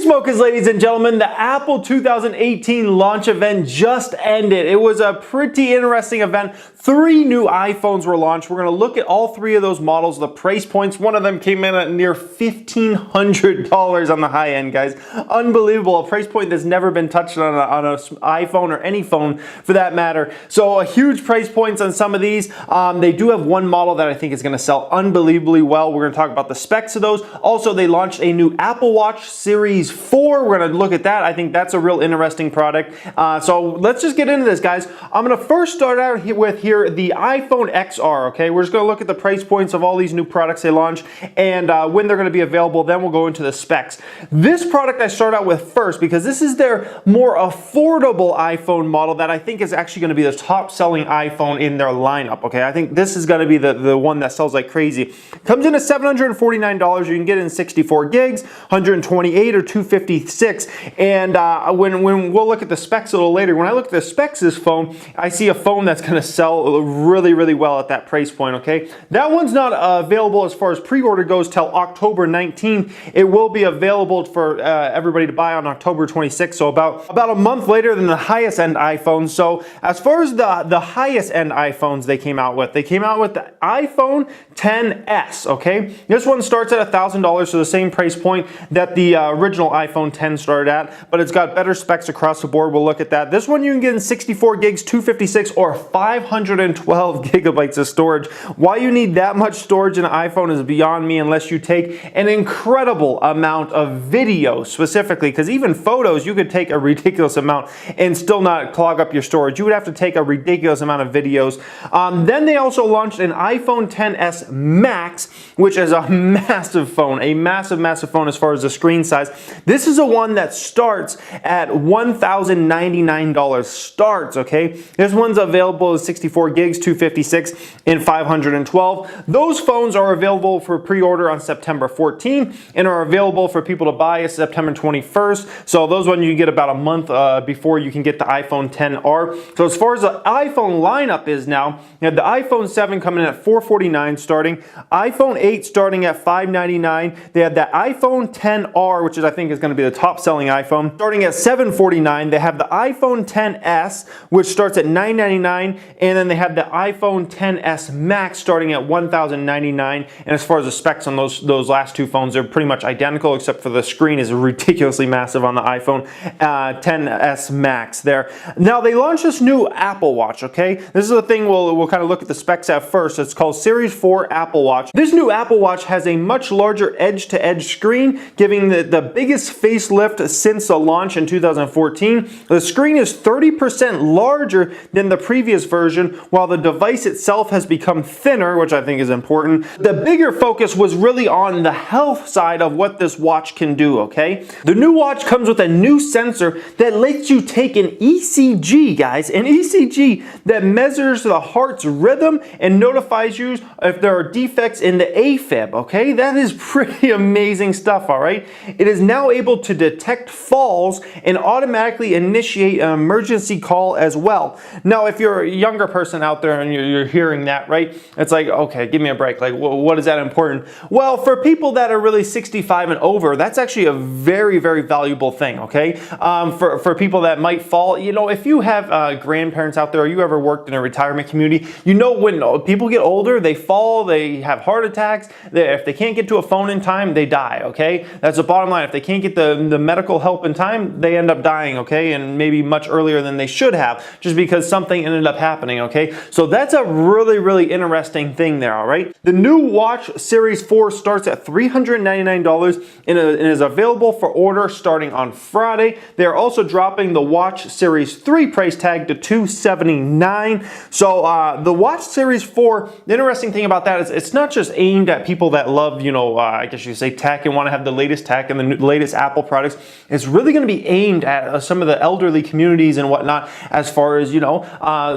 Smokers, ladies and gentlemen, the Apple 2018 launch event just ended. It was a pretty interesting event. 3 new iPhones were launched. We're going to look at all 3 of those models, the price points. One of them came in at near $1,500 on the high end, guys. Unbelievable. A price point that's never been touched on an iPhone or any phone for that matter. So a huge price points on some of these. They do have one model that I think is going to sell unbelievably well. We're going to talk about the specs of those. Also, they launched a new Apple Watch Series 4. We're going to look at that. I think that's a real interesting product. So let's just get into this, guys. I'm going to first start out with the iPhone XR, okay? We're just going to look at the price points of all these new products they launch and when they're going to be available. Then we'll go into the specs. This product I start out with first because this is their more affordable iPhone model that I think is actually going to be the top selling iPhone in their lineup, okay? I think this is going to be the one that sells like crazy. Comes in at $749. You can get it in 64 gigs, 128 or 256. And when we'll look at the specs a little later, when I look at the specs of this phone, I see a phone that's going to sell really, really well at that price point, okay? That one's not available as far as pre-order goes till October 19th. It will be available for everybody to buy on October 26th, so about a month later than the highest end iPhone. So as far as the highest end iPhones they came out with the iPhone XS, okay? This one starts at $1,000, so the same price point that the original iPhone X started at, but it's got better specs across the board. We'll look at that. This one you can get in 64 gigs, 256, or 512 gigabytes of storage. Why you need that much storage in an iPhone is beyond me unless you take an incredible amount of video specifically, because even photos, you could take a ridiculous amount and still not clog up your storage. You would have to take a ridiculous amount of videos. Then they also launched an iPhone XS Max, which is a massive phone, a massive phone as far as the screen size. This is a one that starts at $1,099 starts, okay? This one's available as 64 gigs, 256, and 512. Those phones are available for pre-order on September 14th and are available for people to buy September 21st. So those ones you can get about a month before you can get the iPhone XR. So as far as the iPhone lineup is now, you have the iPhone 7 coming in at $449 starting, iPhone 8 starting at $599. They have the iPhone XR, which I think is going to be the top selling iPhone, starting at $749. They have the iPhone XS, which starts at $999, and then they have the iPhone XS Max starting at $1,099. And as far as the specs on those last 2 phones, they're pretty much identical, except for the screen is ridiculously massive on the iPhone XS Max there. Now they launched this new Apple Watch, okay? This is the thing we'll kind of look at the specs at first. It's called Series 4 Apple Watch. This new Apple Watch has a much larger edge-to-edge screen, giving the biggest facelift since the launch in 2014. The screen is 30% larger than the previous version, while the device itself has become thinner, which I think is important. The bigger focus was really on the health side of what this watch can do, okay? The new watch comes with a new sensor that lets you take an ECG, guys, an ECG that measures the heart's rhythm and notifies you if there are defects in the AFib, okay? That is pretty amazing stuff, all right? It is now able to detect falls and automatically initiate an emergency call as well. Now, if you're a younger person out there and you're hearing that, right? It's like, okay, give me a break. Like, what is that important? Well, for people that are really 65 and over, that's actually a very, very valuable thing, okay? For people that might fall, you know, if you have grandparents out there or you ever worked in a retirement community, you know when people get older, they fall, they have heart attacks. If they can't get to a phone in time, they die, okay? That's the bottom line. If they can't get the medical help in time, they end up dying, okay? And maybe much earlier than they should have, just because something ended up happening, okay? So that's a really, really interesting thing there, all right? The new Watch Series 4 starts at $399 and is available for order starting on Friday. They're also dropping the Watch Series 3 price tag to $279. So the Watch Series 4, the interesting thing about that is it's not just aimed at people that love, you know, I guess you could say tech and want to have the latest tech and the latest Apple products. It's really going to be aimed at some of the elderly communities and whatnot, as far as, you know,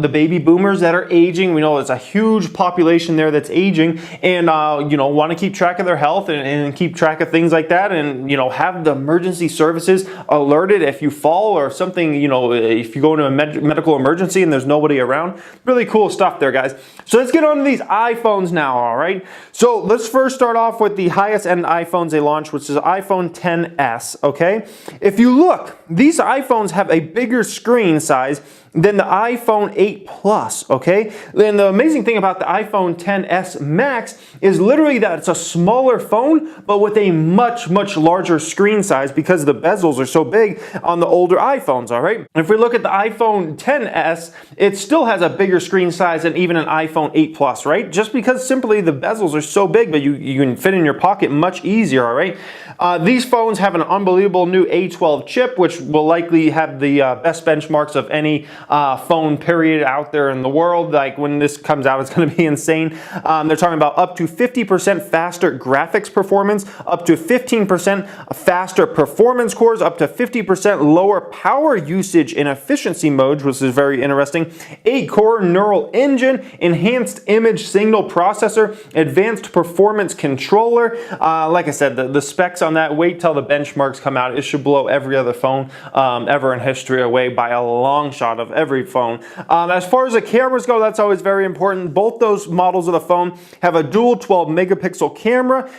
the baby boomers that are aging. We know it's a huge population there that's aging and, you know, want to keep track of their health and keep track of things like that, and, you know, have the emergency services alerted if you fall or something, you know, if you go into a medical emergency and there's nobody around. Really cool stuff there, guys. So let's get on to these iPhones now, all right? So let's first start off with the highest end iPhones they launched, which is iPhone 10s, okay? If you look, these iPhones have a bigger screen size than the iPhone 8 Plus, okay? And the amazing thing about the iPhone XS Max is literally that it's a smaller phone, but with a much, much larger screen size because the bezels are so big on the older iPhones, all right? If we look at the iPhone XS, it still has a bigger screen size than even an iPhone 8 Plus, right? Just because simply the bezels are so big, but you can fit in your pocket much easier, all right? These phones have an unbelievable new A12 chip, which will likely have the best benchmarks of any phone period out there in the world. Like when this comes out, it's going to be insane. They're talking about up to 50% faster graphics performance, up to 15% faster performance cores, up to 50% lower power usage in efficiency modes, which is very interesting. 8-core neural engine, enhanced image signal processor, advanced performance controller. Like I said, the specs on that, wait till the benchmarks come out. It should blow every other phone ever in history away by a long shot of every phone. As far as the cameras go, that's always very important. Both those models of the phone have a dual 12 megapixel camera.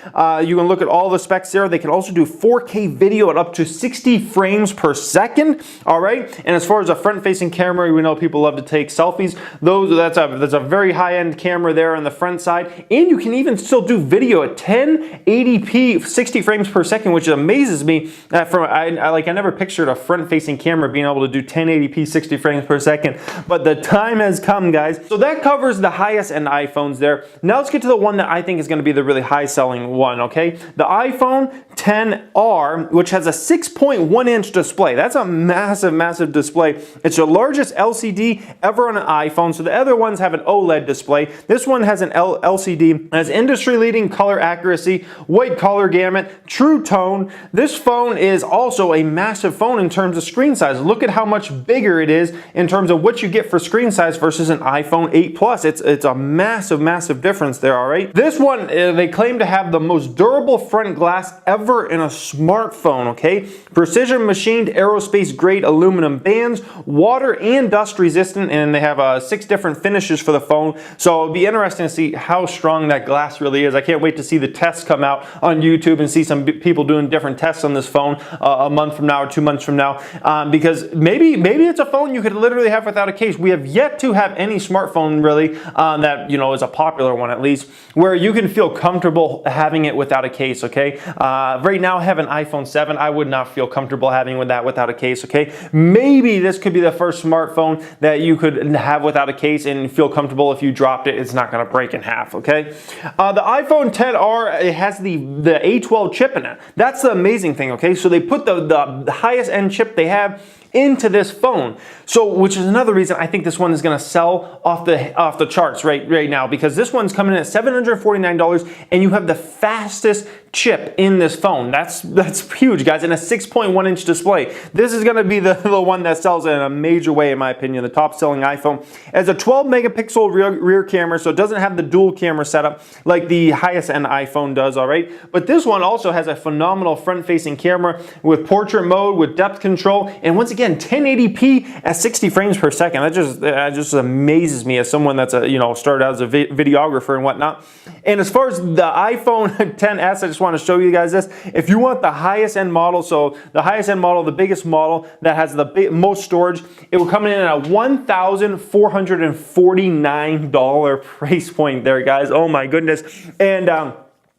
You can look at all the specs there. They can also do 4K video at up to 60 frames per second. All right. And as far as a front-facing camera, we know people love to take selfies. That's a very high-end camera there on the front side. And you can even still do video at 1080p, 60 frames per second, which amazes me. I never pictured a front-facing camera being able to do 1080p, 60 frames per second, but the time has come, guys. So that covers the highest end iPhones there. Now let's get to the one that I think is going to be the really high selling one, okay? The iPhone XR, which has a 6.1 inch display. That's a massive, massive display. It's the largest LCD ever on an iPhone. So the other ones have an OLED display. This one has an LCD, has industry leading color accuracy, white color gamut, true tone. This phone is also a massive phone in terms of screen size. Look at how much bigger it is in terms of what you get for screen size versus an iPhone 8 Plus. It's a massive, massive difference there, all right? This one, they claim to have the most durable front glass ever in a smartphone, okay? Precision machined aerospace grade aluminum bands, water and dust resistant, and they have 6 different finishes for the phone. So it'll be interesting to see how strong that glass really is. I can't wait to see the tests come out on YouTube and see some people doing different tests on this phone a month from now or 2 months from now, because maybe it's a phone you could literally have without a case. We have yet to have any smartphone really that is a popular one at least, where you can feel comfortable having it without a case, okay? Right now I have an iPhone 7. I would not feel comfortable having that without a case, okay? Maybe this could be the first smartphone that you could have without a case and feel comfortable if you dropped it, it's not gonna break in half, okay? The iPhone XR, it has the A12 chip in it. That's the amazing thing, okay? So they put the highest end chip they have into this phone. So, which is another reason I think this one is going to sell off the charts right now, because this one's coming in at $749 and you have the fastest chip in this phone. That's huge, guys, and a 6.1 inch display. This is going to be the one that sells in a major way, in my opinion, the top selling iPhone. It has a 12 megapixel rear camera, so it doesn't have the dual camera setup like the highest end iPhone does, all right? But this one also has a phenomenal front facing camera with portrait mode, with depth control, and once again, 1080p at 60 frames per second. That just amazes me as someone that's started out as a videographer and whatnot. And as far as the iPhone XS, I just want to show you guys this. If you want the highest end model, so the highest end model, the biggest model that has the most storage, it will come in at a $1,449 price point there, guys. Oh my goodness. And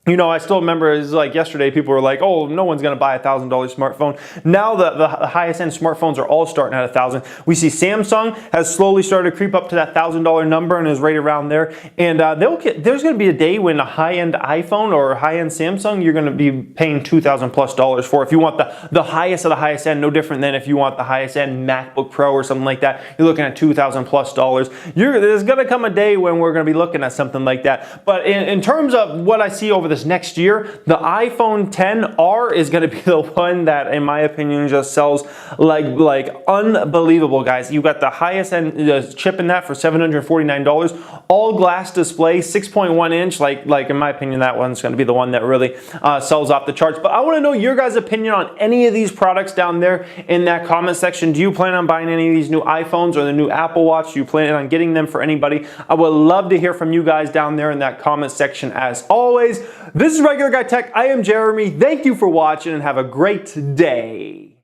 I still remember it was like yesterday, people were like, oh, no one's going to buy a $1,000 smartphone. Now the highest end smartphones are all starting at $1,000. We see Samsung has slowly started to creep up to that $1,000 number and is right around there. And there's going to be a day when a high-end iPhone or high-end Samsung, you're going to be paying $2,000+ for. If you want the highest of the highest end, no different than if you want the highest end MacBook Pro or something like that, you're looking at $2,000+. There's going to come a day when we're going to be looking at something like that. But in terms of what I see over this next year, the iPhone XR is going to be the one that, in my opinion, just sells like unbelievable, guys. You got the highest end chip in that for $749, all glass display, 6.1 inch. Like in my opinion, that one's going to be the one that really sells off the charts. But I want to know your guys' opinion on any of these products down there in that comment section. Do you plan on buying any of these new iPhones or the new Apple Watch? Do you plan on getting them for anybody? I would love to hear from you guys down there in that comment section as always. This is Regular Guy Tech. I am Jeremy. Thank you for watching and have a great day.